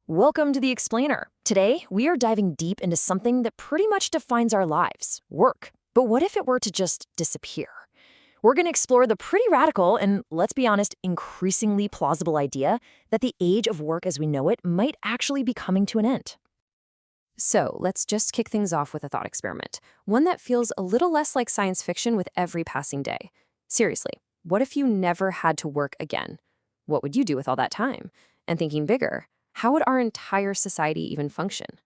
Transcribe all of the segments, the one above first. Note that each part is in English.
Welcome to The Explainer. Today, we are diving deep into something that pretty much defines our lives, work. But what if it were to just disappear? We're going to explore the pretty radical and, let's be honest, increasingly plausible idea that the age of work as we know it might actually be coming to an end. So let's just kick things off with a thought experiment, one that feels a little less like science fiction with every passing day. Seriously, what if you never had to work again? What would you do with all that time? And thinking bigger, how would our entire society even function?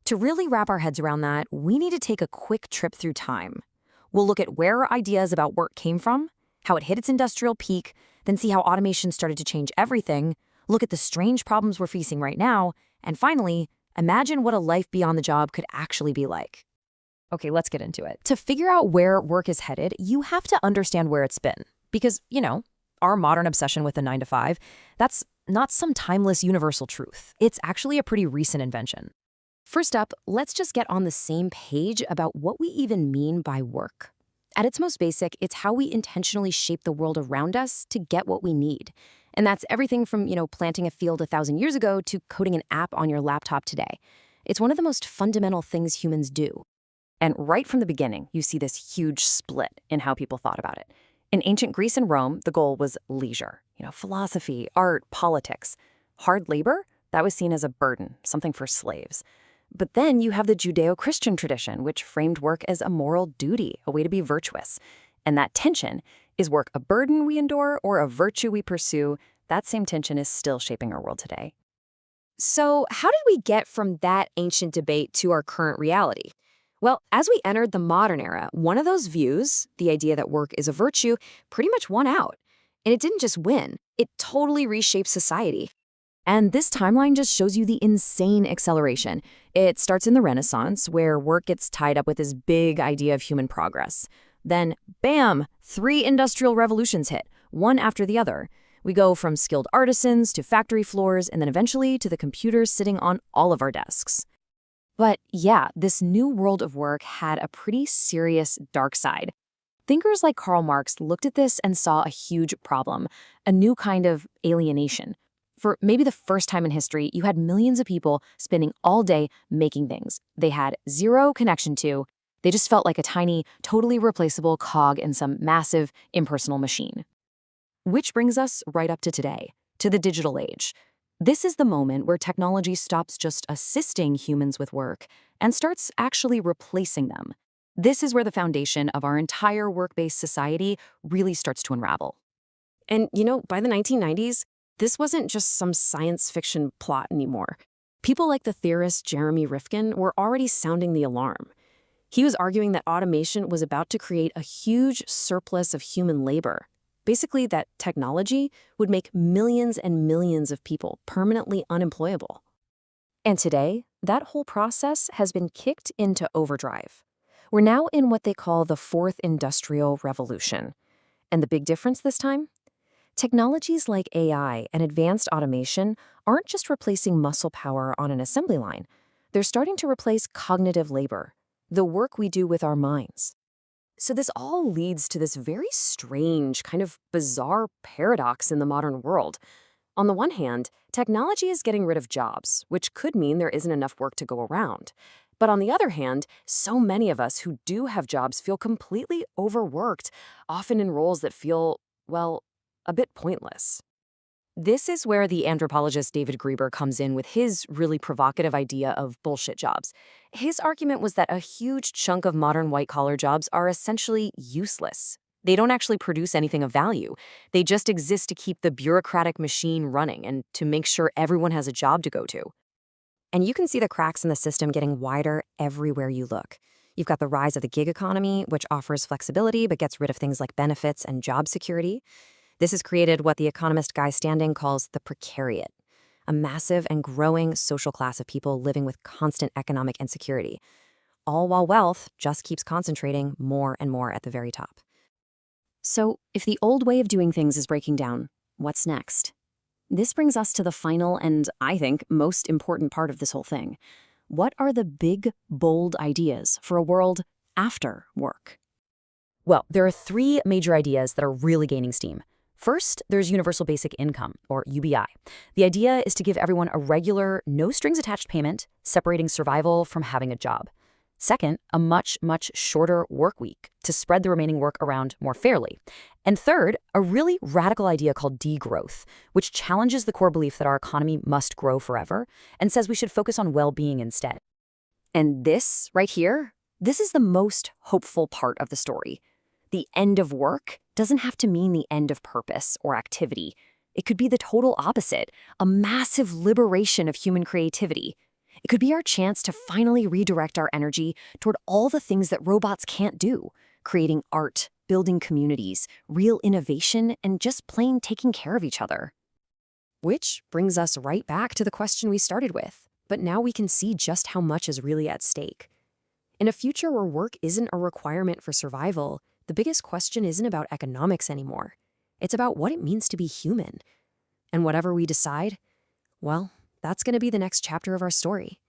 To really wrap our heads around that, we need to take a quick trip through time. We'll look at where our ideas about work came from, how it hit its industrial peak, then see how automation started to change everything, look at the strange problems we're facing right now, and finally, imagine what a life beyond the job could actually be like. Okay, let's get into it. To figure out where work is headed, you have to understand where it's been. Because, our modern obsession with the 9 to 5, that's not some timeless universal truth. It's actually a pretty recent invention. First up, let's just get on the same page about what we even mean by work. At its most basic, it's how we intentionally shape the world around us to get what we need. And that's everything from, planting a field 1,000 years ago to coding an app on your laptop today. It's one of the most fundamental things humans do. And right from the beginning, you see this huge split in how people thought about it. In ancient Greece and Rome, the goal was leisure, philosophy, art, politics. Hard labor, that was seen as a burden, something for slaves. But then you have the Judeo-Christian tradition, which framed work as a moral duty, a way to be virtuous. And that tension, is work a burden we endure or a virtue we pursue? That same tension is still shaping our world today. So how did we get from that ancient debate to our current reality? Well, as we entered the modern era, one of those views, the idea that work is a virtue, pretty much won out. And it didn't just win, it totally reshaped society. And this timeline just shows you the insane acceleration. It starts in the Renaissance, where work gets tied up with this big idea of human progress. Then, bam, 3 industrial revolutions hit, one after the other. We go from skilled artisans to factory floors, and then eventually to the computers sitting on all of our desks. But yeah, this new world of work had a pretty serious dark side. Thinkers like Karl Marx looked at this and saw a huge problem, a new kind of alienation. For maybe the first time in history, you had millions of people spending all day making things they had zero connection to. They just felt like a tiny, totally replaceable cog in some massive, impersonal machine. Which brings us right up to today, to the digital age. This is the moment where technology stops just assisting humans with work and starts actually replacing them. This is where the foundation of our entire work-based society really starts to unravel. And by the 1990s, this wasn't just some science fiction plot anymore. People like the theorist Jeremy Rifkin were already sounding the alarm. He was arguing that automation was about to create a huge surplus of human labor. Basically, that technology would make millions and millions of people permanently unemployable. And today, that whole process has been kicked into overdrive. We're now in what they call the 4th Industrial Revolution. And the big difference this time? Technologies like AI and advanced automation aren't just replacing muscle power on an assembly line. They're starting to replace cognitive labor, the work we do with our minds. So this all leads to this very strange, kind of bizarre paradox in the modern world. On the one hand, technology is getting rid of jobs, which could mean there isn't enough work to go around. But on the other hand, so many of us who do have jobs feel completely overworked, often in roles that feel, well, a bit pointless. This is where the anthropologist David Graeber comes in with his really provocative idea of bullshit jobs. His argument was that a huge chunk of modern white-collar jobs are essentially useless. They don't actually produce anything of value. They just exist to keep the bureaucratic machine running and to make sure everyone has a job to go to. And you can see the cracks in the system getting wider everywhere you look. You've got the rise of the gig economy, which offers flexibility but gets rid of things like benefits and job security. This has created what the economist Guy Standing calls the precariat, a massive and growing social class of people living with constant economic insecurity, all while wealth just keeps concentrating more and more at the very top. So, if the old way of doing things is breaking down, what's next? This brings us to the final and, I think, most important part of this whole thing. What are the big, bold ideas for a world after work? Well, there are 3 major ideas that are really gaining steam. First, there's universal basic income, or UBI. The idea is to give everyone a regular, no-strings-attached payment, separating survival from having a job. Second, a much, much shorter work week to spread the remaining work around more fairly. And third, a really radical idea called degrowth, which challenges the core belief that our economy must grow forever and says we should focus on well-being instead. And this, right here, this is the most hopeful part of the story. The end of work doesn't have to mean the end of purpose or activity. It could be the total opposite, a massive liberation of human creativity. It could be our chance to finally redirect our energy toward all the things that robots can't do, creating art, building communities, real innovation, and just plain taking care of each other. Which brings us right back to the question we started with, but now we can see just how much is really at stake. In a future where work isn't a requirement for survival, the biggest question isn't about economics anymore. It's about what it means to be human. And whatever we decide, well, that's going to be the next chapter of our story.